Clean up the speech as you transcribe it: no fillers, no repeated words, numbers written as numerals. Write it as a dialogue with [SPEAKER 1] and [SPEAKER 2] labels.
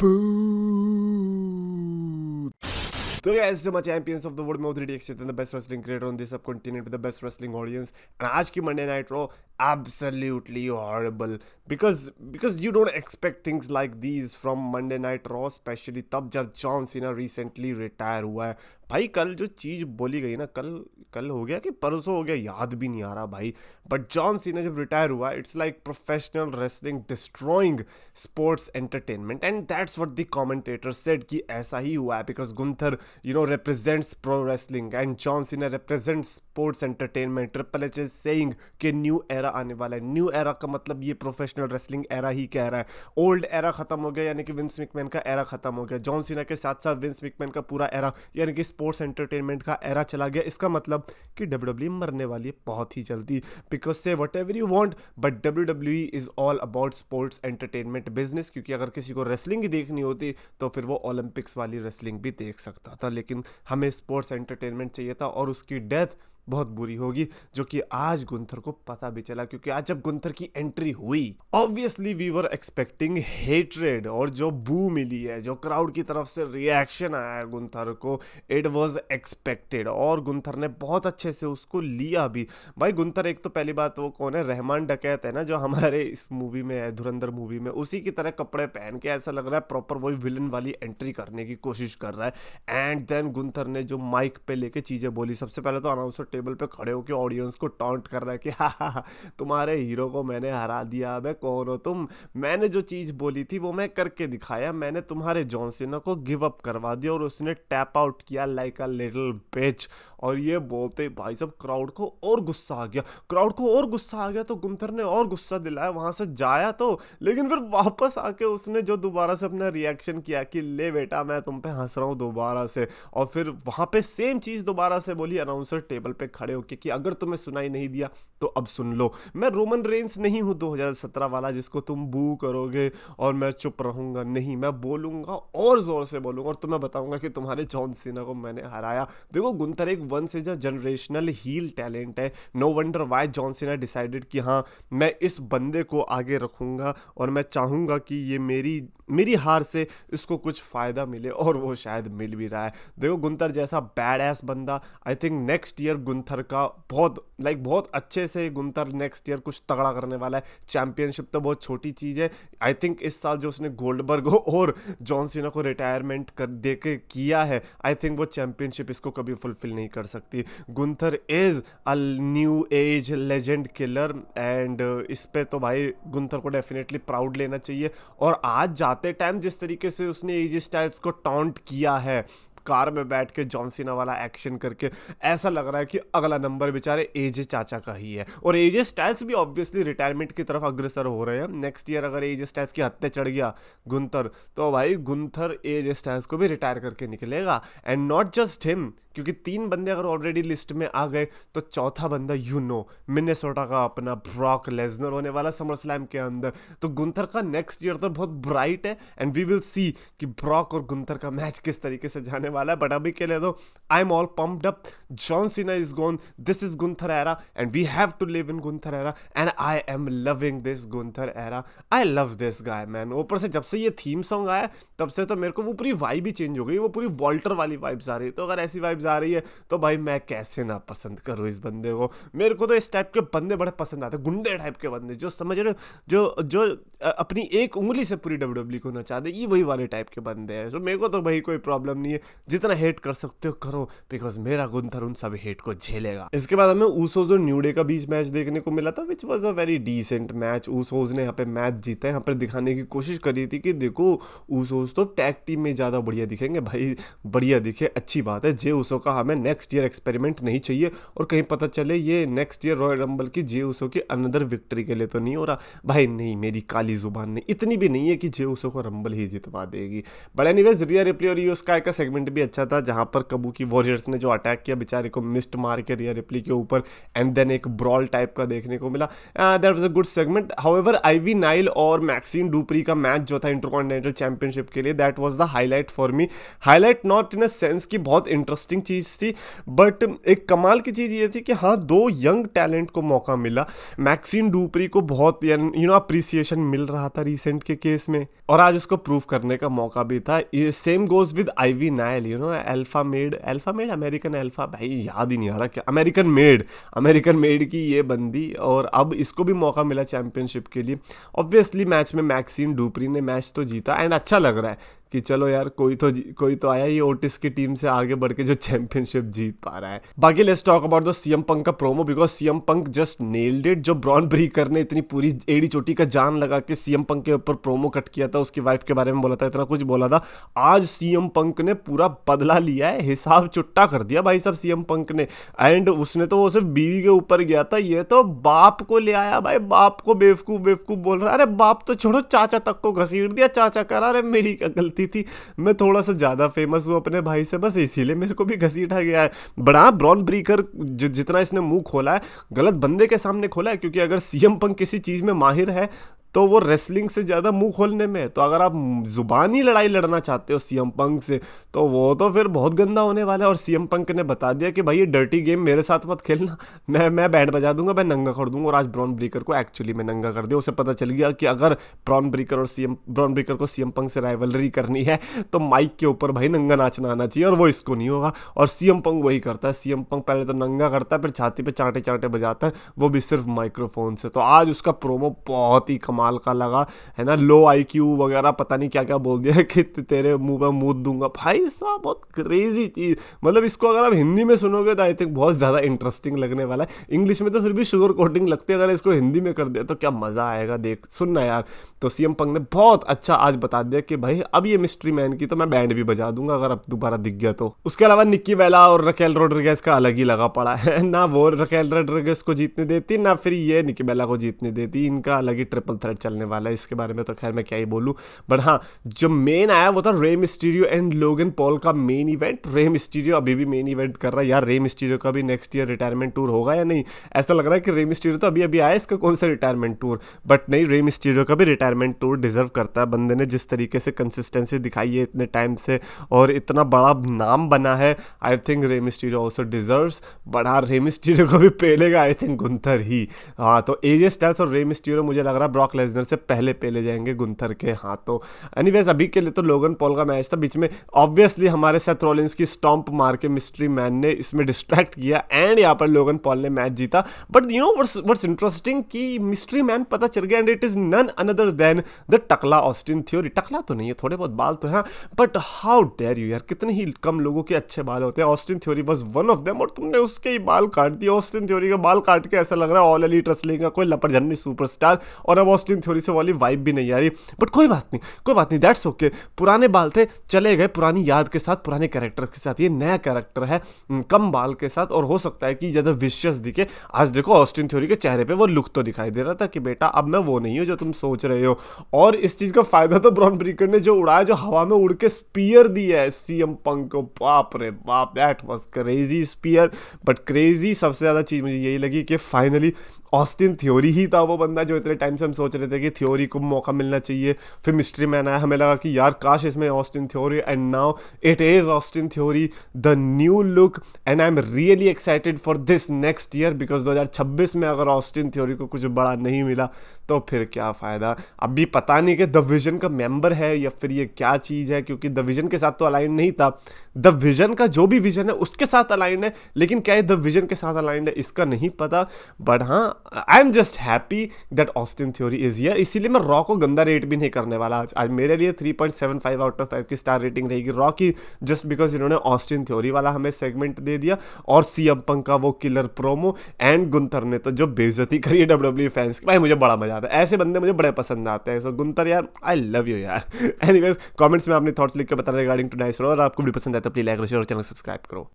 [SPEAKER 1] Boo! So guys, my champions of the world में उधरी DX the best wrestling creator on this subcontinent with the best wrestling audience. And आज की Monday Night Raw absolutely horrible because you don't expect things like these from Monday Night Raw, especially तब जब John Cena recently retire हुआ है. भाई कल जो चीज़ बोली गई ना, कल हो गया कि परसों हो गया, याद भी नहीं आ रहा भाई. बट जॉन सीना जब रिटायर हुआ, it's like professional wrestling destroying sports entertainment, and that's what the commentator said कि ऐसा ही हुआ है because Gunther represents pro wrestling and John Cena represents sports entertainment. Triple H is saying कि new era आने वाला है. New era का मतलब ये प्रोफेशनल रेसलिंग एरा ही कह रहा है. ओल्ड एरा खत्म हो गया यानी कि विंस मैकमैन का एरा खत्म हो गया. जॉन सीना के साथ साथ विंस मैकमैन का पूरा एरा यानी कि स्पोर्ट्स एंटरटेनमेंट का एरा चला गया. इसका मतलब कि WWE मरने वाली है बहुत ही जल्दी. बिकॉज से what ever you want but WWE is all about sports entertainment business. क्योंकि अगर किसी को रेसलिंग ही देखनी होती तो फिर वो ओलंपिक्स वाली रेसलिंग भी देख सकता था, लेकिन हमें स्पोर्ट्स एंटरटेनमेंट चाहिए था. और उसकी डेथ बहुत बुरी होगी, जो कि आज गुंथर को पता भी चला. क्योंकि आज जब गुंथर की एंट्री हुई, obviously we were expecting hatred, और जो बू मिली है, जो क्राउड की तरफ से रिएक्शन आया है गुंथर को, इट वाज एक्सपेक्टेड. और गुंथर ने बहुत अच्छे से उसको लिया भी. भाई गुंथर एक तो पहली बात वो कौन है, रहमान डकैत है ना, जो हमारे इस मूवी में है, धुरंधर मूवी में, उसी की तरह कपड़े पहन के ऐसा लग रहा है प्रॉपर वही विलन वाली एंट्री करने की कोशिश कर रहा है. एंड देन गुंथर ने जो माइक पे लेके चीजें बोली, सबसे पहले तो अनाउंसर टेबल पे खड़े होकर ऑडियंस को टॉन्ट कर रहा है कि हा तुम्हारे हीरो को मैंने हरा दिया. अबे कौन हो तुम, मैंने जो चीज बोली थी वो मैं करके दिखाया. मैंने तुम्हारे जॉन सीना को गिव अप करवा दिया और उसने टैप आउट किया लाइक अ लिटिल बिच. और ये बोलते भाई सब क्राउड को और गुस्सा आ गया. तो गुंथर ने और गुस्सा दिलाया, वहां से जाया तो, लेकिन फिर वापस आके उसने जो दोबारा से अपना रिएक्शन किया कि ले बेटा मैं तुम पे हंस रहा हूँ दोबारा से. और फिर वहां पे सेम चीज दोबारा से बोली अनाउंसर टेबल पे खड़े होके कि अगर तुम्हें सुनाई नहीं दिया तो अब सुन लो, मैं रोमन रेंस नहीं हूं 2017 वाला जिसको तुम बू करोगे और मैं चुप रहूंगा. नहीं, मैं बोलूंगा और जोर से बोलूंगा और तुम्हें बताऊंगा कि तुम्हारे जॉन सीना को मैंने हराया. देखो गुंथर एक वन से जो जनरेशनल हील टैलेंट है. No wonder why John Cena decided कि हाँ मैं इस बंदे को आगे रखूंगा और मैं चाहूंगा कि ये मेरी हार से इसको कुछ फायदा मिले, और वो शायद मिल भी रहा है. देखो गुंथर जैसा बैड एस बंदा, I think next year Gunther का बहुत अच्छे से गुंथर नेक्स्ट ईयर कुछ तगड़ा करने वाला है. चैंपियनशिप तो बहुत छोटी चीज़ है. आई थिंक इस साल जो उसने गोल्डबर्ग और जॉन सीना को रिटायरमेंट कर दे के किया है, आई थिंक वो चैंपियनशिप इसको कभी फुलफिल नहीं कर सकती. Gunther is a new age legend killer, and इस पे तो भाई गुंथर को डेफिनेटली प्राउड लेना चाहिए. और आज जाते टाइम जिस तरीके से उसने एजी स्टाइल्स को टॉन्ट किया है, कार में बैठ के जॉन सीना वाला एक्शन करके, ऐसा लग रहा है कि अगला नंबर बेचारे एजे चाचा का ही है. और एजे स्टाइल्स भी ऑब्वियसली रिटायरमेंट की तरफ अग्रसर हो रहे हैं. नेक्स्ट ईयर अगर एजे स्टाइल्स की हत्या चढ़ गया गुंथर, तो भाई गुंथर एजे स्टाइल्स को भी रिटायर करके निकलेगा. एंड नॉट जस्ट हिम, क्योंकि 3 बंदे अगर ऑलरेडी लिस्ट में आ गए तो चौथा बंदा मिनेसोटा का अपना ब्रॉक लेसनर होने वाला समर स्लैम के अंदर. तो गुंथर का नेक्स्ट ईयर तो बहुत ब्राइट है, एंड वी विल सी कि ब्रॉक और गुंथर का मैच किस तरीके से जाने वाला है. बट अभी के लिए तो I am all pumped up. John Cena is gone, this is Gunther era, and we have to live in Gunther era, and I am loving this Gunther era. I love this guy man. ऊपर से जब से ये theme song आया तब से तो मेरे को वो पूरी वाइब ही चेंज हो गई. वो पूरी वॉल्टर वाली वाइब्स आ रही है. तो अगर ऐसी वाइब्स आ रही है तो भाई मैं कैसे ना पसंद करूं इस बंदे को. मेरे को तो इस टाइप के बंदे बड़े पसंद आते हैं, गुंडे टाइप के बंदे, जो समझ रहे हो, जो अपनी एक उंगली से पूरी WWE को नचा दे, ये वही वाले टाइप के बंदे हैं. तो मेरे को तो भाई कोई प्रॉब्लम नहीं है, जितना हेट कर सकते हो करो, बिकॉज मेरा गुंथर उन सब हेट को झेलेगा. इसके बाद हमें ऊसोज और न्यू डे का बीच मैच देखने को मिला था, which was a very decent match. Usos ने यहाँ पे मैच जीता है. यहाँ पर दिखाने की कोशिश करी थी कि देखो ऊसोज तो टैग टीम में ज़्यादा बढ़िया दिखेंगे. भाई बढ़िया दिखे, अच्छी बात है. जे ऊसो का हमें नेक्स्ट ईयर एक्सपेरिमेंट नहीं चाहिए, और कहीं पता चले ये नेक्स्ट ईयर रॉयल रंबल की जे ऊसो की अनदर विक्ट्री के लिए तो नहीं हो रहा. भाई नहीं, मेरी काली जुबान नहीं इतनी भी नहीं है कि जे ऊसो को रंबल ही जितवा देगी. बट एनीवेज रिया रिप्ले और ईओ स्काई का सेगमेंट भी अच्छा था, जहां पर कबूकी वॉरियर्स ने जो अटैक किया बेचारे को मिस्ट मार के रिया रिप्ली के ऊपर, एंड देन एक ब्रॉल टाइप का देखने को मिला। That was a good segment. However Ivy Nile और मैक्सिन डुप्री का मैच जो था इंटरकॉन्टिनेंटल चैंपियनशिप के लिए, that was the highlight for me. Highlight not in a sense की बहुत इंटरेस्टिंग चीज़ थी, बट एक कमाल की चीज़ ये थी कि हाँ, दो यंग टैलेंट को मौका मिला। मैक्सिन डुप्री को बहुत अप्रिसिएशन मिल रहा था रिसेंट के केस में, और आज उसको प्रूव करने का मौका भी था। Same goes with Ivy Nile, alpha made American alpha, भाई याद ही नहीं आ रहा क्या, अमेरिकन मेड की ये बंदी, और अब इसको भी मौका मिला चैंपियनशिप के लिए। ऑब्वियसली मैच में मैक्सिन डुप्री ने मैच तो जीता, एंड अच्छा लग रहा है कि चलो यार कोई तो आया ये ओटिस की टीम से आगे बढ़ के जो चैंपियनशिप जीत पा रहा है। बाकी let's talk about the CM Punk का promo, because CM Punk just nailed it. जो ब्रॉन ब्रीकर ने इतनी पूरी एड़ी चोटी का जान लगा के सीएम पंक के ऊपर प्रोमो कट किया था, उसकी वाइफ के बारे में बोला था, इतना कुछ बोला था, आज सीएम पंक ने पूरा बदला लिया है, हिसाब चुट्टा कर दिया भाई साहब सीएम पंक ने। एंड उसने तो वो सिर्फ बीवी के ऊपर गया था, ये तो बाप को ले आया भाई, बाप को बेवकूफ बोल रहा है। अरे बाप तो छोड़ो, चाचा तक को घसीट दिया, चाचा करा, अरे मेरी क्या गलती थी, मैं थोड़ा सा ज्यादा फेमस हूं अपने भाई से, बस इसीलिए मेरे को भी घसीटा गया है। बड़ा ब्रॉन ब्रीकर जितना इसने मुंह खोला है, गलत बंदे के सामने खोला है, क्योंकि अगर सीएम पंक किसी चीज में माहिर है तो वो रेसलिंग से ज़्यादा मुंह खोलने में। तो अगर आप जुबानी लड़ाई लड़ना चाहते हो सीएम पंक से, तो वो तो फिर बहुत गंदा होने वाला है। और सीएम पंक ने बता दिया कि भाई ये डर्टी गेम मेरे साथ मत खेलना, मैं बैंड बजा दूंगा, मैं नंगा कर दूंगा। और आज ब्रॉन ब्रीकर को एक्चुअली में नंगा कर दिया। उसे पता चल गया कि अगर ब्रॉन ब्रीकर को सीएम पंक से राइवलरी करनी है तो माइक के ऊपर भाई नंगा नाचना आना चाहिए, और वो इसको नहीं होगा। और सीएम पंक वही करता है, सीएम पंक पहले तो नंगा करता है, फिर छाती पे चांटे चांटे बजाता है, वो भी सिर्फ माइक्रोफोन से। तो आज उसका प्रोमो बहुत ही कमाल का लगा, है ना। लो आईक्यू वगैरह पता नहीं क्या क्या बोल दिया कि तेरे मुंह पे मूत दूंगा, भाई साहब बहुत क्रेजी चीज। मतलब इसको अगर आप हिंदी में सुनोगे तो आई थिंक बहुत ज्यादा इंटरेस्टिंग लगने वाला है। इंग्लिश में तो फिर भी शुगर कोटिंग लगती है, अगर इसको हिंदी में कर दिया तो क्या मजा आएगा देख सुनना यार। तो सीएम पंक ने बहुत अच्छा आज बता दिया कि भाई अब ये मिस्ट्री मैन की तो मैं बैंड भी बजा दूंगा अगर अब दोबारा दिख गया तो। उसके अलावा निक्की बेला और रकेल रोड्रिगेज का अलग ही लगा पड़ा है, ना वो रकेल रोड्रिगेज को जीतने देती, ना फिर ये निक्की बेला को जीतने देती। इनका अलग ही ट्रिपल थ्रेट चलने वाला है, इसके बारे में तो खैर मैं क्या ही बोलूं। बट हाँ, जो मेन आया वो था Rey Mysterio and Logan Paul का मेन इवेंट। रे मिस्टीरियो अभी भी मेन इवेंट कर रहा है यार। रे मिस्टीरियो का भी नेक्स्ट ईयर रिटायरमेंट टूर होगा या नहीं, ऐसा लग रहा है कि रे मिस्टीरियो तो अभी आया, इसका कौन सा रिटायरमेंट टूर। बट नहीं, रे मिस्टीरियो का भी रिटायरमेंट टूर डिजर्व करता है बंदे ने, जिस तरीके से कंसिस्टेंसी दिखाई है इतने टाइम से और इतना बड़ा नाम बना है। I think Rey Mysterio also deserves. But हाँ, रे मिस्टीरियो को भी पेलेगा आई थिंक गुंथर ही। हाँ, तो एजे स्टाइल्स और रे मिस्टीरियो मुझे लग रहा है ब्रॉक लेसनर से पहले पेले जाएंगे गुंथर के हाथों। एनीवेज अभी के लिए तो लोगन पॉल का मैच था, बीच में ऑब्वियसली हमारे सेथ रॉलिंस की स्टॉम्प मार के मिस्ट्री मैन ने इसमें डिस्ट्रैक्ट किया, एंड यहाँ पर लोगन पॉल ने मैच जीता। But you know what's interesting कि मिस्ट्री मैन पता चल गया, and it is none another than the टकला ऑस्टिन थ्योरी। टकला तो नहीं है, थोड़े बहुत बाल तो हैं, बट हाउ डेयर यू यार, कितने ही कम लोगों के अच्छे बाल होते हैं। Austin theory was one of them, और तुमने उसके ही बाल काट दिए। ऑस्टिन थ्योरी का बाल काट के ऐसा लग रहा है ऑल एलीट रेसलिंग का कोई लपड़झन्नी सुपरस्टार, और अब ऑस्टिन थ्योरी से वाली वाइब भी नहीं आ रही। बट कोई बात नहीं, दैट्स ओके। पुराने बाल थे, चले गए, पुरानी याद के साथ, पुराने कैरेक्टर के साथ। ये नया कैरेक्टर है कम बाल के साथ, और हो सकता है कि ज्यादा विशियस दिखे। आज देखो ऑस्टिन थ्योरी के चेहरे पे वो लुक तो दिखाई दे रहा था कि बेटा अब मैं वो नहीं हूं जो तुम सोच रहे हो। और इस चीज का फायदा तो ब्रॉन ब्रीकर ने जो उड़ाया, जो हवा में उड़ के स्पीयर दिया है सीएम पंक को, बाप रे बाप, that was crazy spear. But crazy सबसे ज्यादा चीज मुझे यही लगी कि फाइनली ऑस्टिन थ्योरी ही था वो बंदा जो इतने टाइम से हम सोच रहे थे कि थ्योरी को मौका मिलना चाहिए। फिर मिस्ट्री मैन आया, हमें लगा कि यार काश इसमें Austin theory, and now it is Austin theory, the new look. And I am really excited for this next year, because 2026 में अगर ऑस्टिन थ्योरी को कुछ बड़ा नहीं मिला तो फिर क्या फ़ायदा। अभी पता नहीं कि द विजन का मेंबर है या फिर ये क्या चीज़ है, क्योंकि द विजन के साथ तो अलाइन नहीं था। द विजन का जो भी विजन है उसके साथ अलाइन है, लेकिन क्या द विजन के साथ अलाइन है इसका नहीं पता। बट हाँ, I am just happy that Austin theory is here. इसीलिए मैं रॉ को गंदा रेट भी नहीं करने वाला आज मेरे लिए 3.75 आउट ऑफ 5 की स्टार रेटिंग रहेगी रॉ की, जस्ट बिकॉज इन्होंने ऑस्टिन थ्योरी वाला हमें सेगमेंट दे दिया, और सीएम पंक का वो किलर प्रोमो, एंड गुंथर ने तो जो बेइज्जती करी है डब्ल्यूडब्ल्यूई फैंस की, भाई मुझे बड़ा मजा आता है। ऐसे बंदे मुझे बड़े पसंद आते हैं। सो गुंथर यार, आई लव यू यार। एनीवेज कमेंट्स में अपने थॉट्स लिख के बताना रिगार्डिंग टू नाइस रॉ, और आपको भी पसंद आया तो प्लीज लाइक शेयर और चैनल सब्सक्राइब करो।